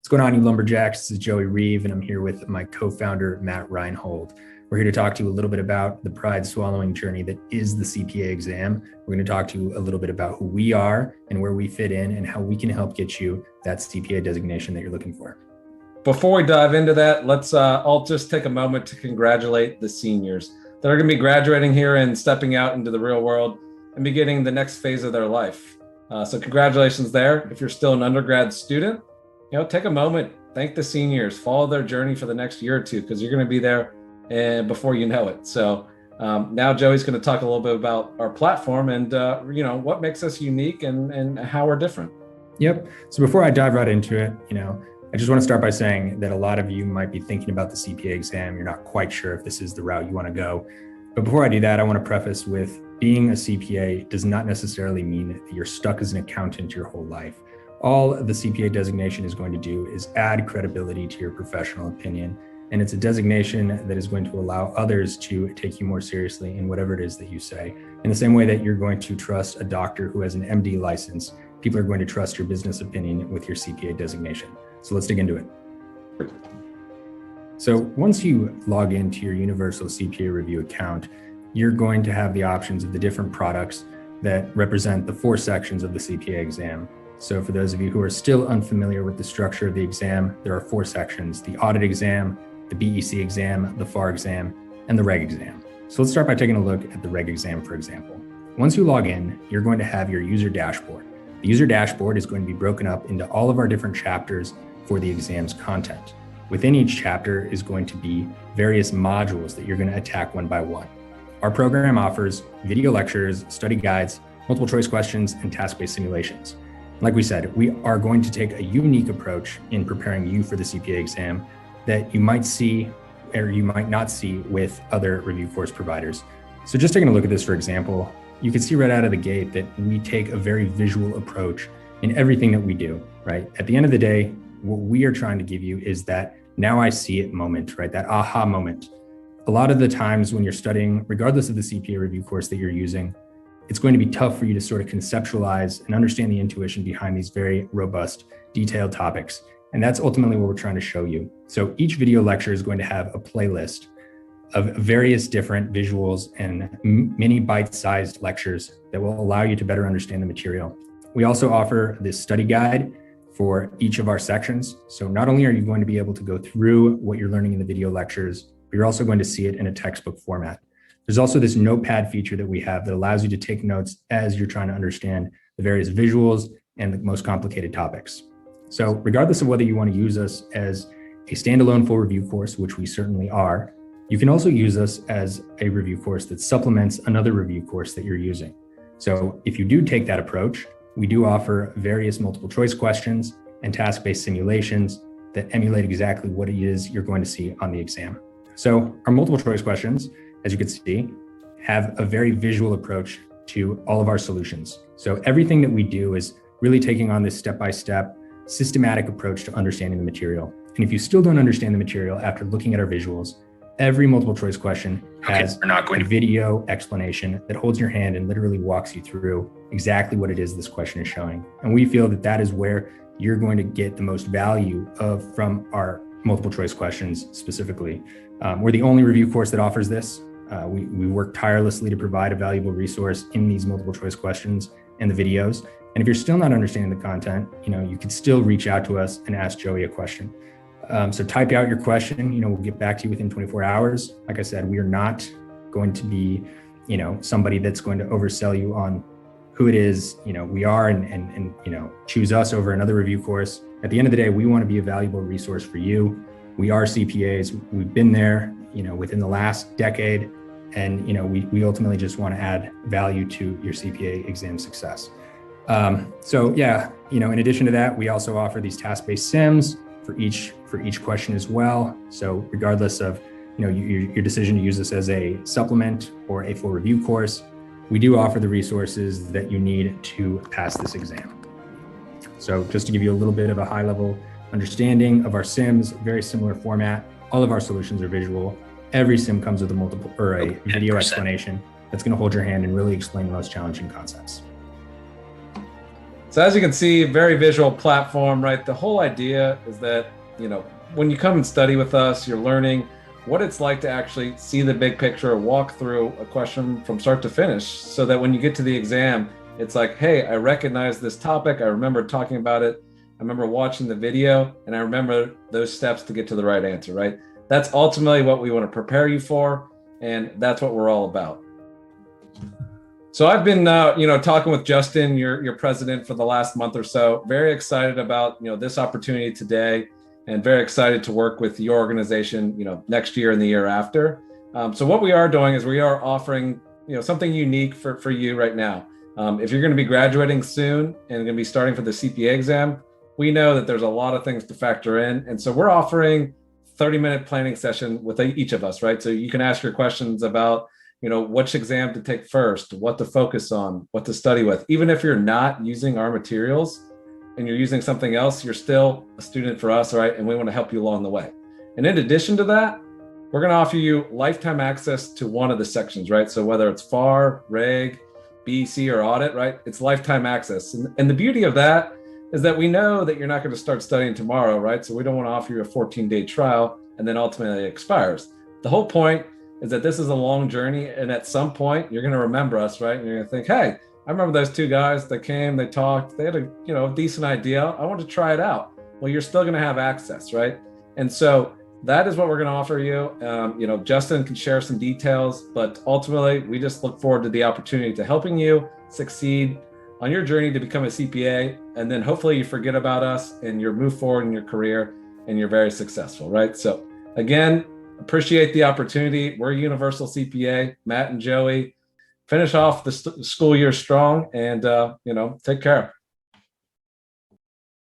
What's going on, you lumberjacks? This is Joey Reeve, and I'm here with my co-founder, Matt Reinhold. We're here to talk to you a little bit about the pride-swallowing journey that is the CPA exam. We're going to talk to you a little bit about who we are and where we fit in and how we can help get you that CPA designation that you're looking for. Before we dive into that, let's all just take a moment to congratulate the seniors that are going to be graduating here and stepping out into the real world and beginning the next phase of their life. So congratulations there. If you're still an undergrad student, take a moment, thank the seniors, follow their journey for the next year or two, because you're going to be there before you know it. So now Joey's going to talk a little bit about our platform and what makes us unique and how we're different. Yep. So before I dive right into it, I just want to start by saying that a lot of you might be thinking about the CPA exam. You're not quite sure if this is the route you want to go. But before I do that, I want to preface with being a CPA does not necessarily mean that you're stuck as an accountant your whole life. All the CPA designation is going to do is add credibility to your professional opinion. And it's a designation that is going to allow others to take you more seriously in whatever it is that you say. In the same way that you're going to trust a doctor who has an MD license, people are going to trust your business opinion with your CPA designation. So let's dig into it. So once you log into your Universal CPA Review account, you're going to have the options of the different products that represent the 4 sections of the CPA exam. So for those of you who are still unfamiliar with the structure of the exam, there are 4 sections: the audit exam, the BEC exam, the FAR exam, and the reg exam. So let's start by taking a look at the reg exam, for example. Once you log in, you're going to have your user dashboard. The user dashboard is going to be broken up into all of our different chapters for the exam's content. Within each chapter is going to be various modules that you're going to attack one by one. Our program offers video lectures, study guides, multiple choice questions, and task-based simulations. Like we said, we are going to take a unique approach in preparing you for the CPA exam that you might see or you might not see with other review course providers. So just taking a look at this, for example, you can see right out of the gate that we take a very visual approach in everything that we do, right? At the end of the day, what we are trying to give you is that now I see it moment, right? That aha moment. A lot of the times when you're studying, regardless of the CPA review course that you're using, it's going to be tough for you to sort of conceptualize and understand the intuition behind these very robust, detailed topics. And that's ultimately what we're trying to show you. So each video lecture is going to have a playlist of various different visuals and mini bite-sized lectures that will allow you to better understand the material. We also offer this study guide for each of our sections. So not only are you going to be able to go through what you're learning in the video lectures, but you're also going to see it in a textbook format. There's also this notepad feature that we have that allows you to take notes as you're trying to understand the various visuals and the most complicated topics. So regardless of whether you want to use us as a standalone full review course, which we certainly are, you can also use us as a review course that supplements another review course that you're using. So if you do take that approach, we do offer various multiple choice questions and task-based simulations that emulate exactly what it is you're going to see on the exam. So our multiple choice questions, as you can see, have a very visual approach to all of our solutions. So everything that we do is really taking on this step-by-step systematic approach to understanding the material. And if you still don't understand the material after looking at our visuals, every multiple choice question has a video explanation that holds your hand and literally walks you through exactly what it is this question is showing. And we feel that that is where you're going to get the most value from our multiple choice questions specifically. We're the only review course that offers this. We work tirelessly to provide a valuable resource in these multiple choice questions and the videos. And if you're still not understanding the content, you can still reach out to us and ask Joey a question. So type out your question, we'll get back to you within 24 hours. Like I said, we are not going to be, somebody that's going to oversell you on who it is, we are and choose us over another review course. At the end of the day, we want to be a valuable resource for you. We are CPAs. We've been there, within the last decade. And, we ultimately just want to add value to your CPA exam success. In addition to that, we also offer these task-based sims for each question as well. So regardless of, your decision to use this as a supplement or a full review course, we do offer the resources that you need to pass this exam. So just to give you a little bit of a high level understanding of our sims, very similar format. All of our solutions are visual. Every sim comes with a video explanation that's going to hold your hand and really explain the most challenging concepts. So as you can see, very visual platform, right? The whole idea is that, when you come and study with us, you're learning what it's like to actually see the big picture, walk through a question from start to finish, so that when you get to the exam, it's like, hey, I recognize this topic. I remember talking about it. I remember watching the video, and I remember those steps to get to the right answer, right? That's ultimately what we want to prepare you for, and that's what we're all about. So I've been, talking with Justin, your president, for the last month or so. Very excited about, this opportunity today, and very excited to work with your organization, next year and the year after. So what we are doing is we are offering, something unique for you right now. If you're going to be graduating soon and going to be starting for the CPA exam, we know that there's a lot of things to factor in, and so we're offering 30-minute planning session with each of us, right? So you can ask your questions about, which exam to take first, what to focus on, what to study with. Even if you're not using our materials and you're using something else, you're still a student for us, right? And we want to help you along the way. And in addition to that, we're going to offer you lifetime access to one of the sections, right? So whether it's FAR, Reg, BC, or Audit, right? It's lifetime access. And the beauty of that is that we know that you're not going to start studying tomorrow, right? So we don't want to offer you a 14-day trial and then ultimately it expires. The whole point is that this is a long journey, and at some point you're going to remember us, right? And you're going to think, hey, I remember those two guys that came, they talked, they had a decent idea. I want to try it out. Well, you're still going to have access, right? And so that is what we're going to offer you. Justin can share some details, but ultimately we just look forward to the opportunity to helping you succeed on your journey to become a CPA. And then hopefully you forget about us and you move forward in your career and you're very successful, right? So again, appreciate the opportunity. We're Universal CPA, Matt and Joey. Finish off the school year strong, and take care.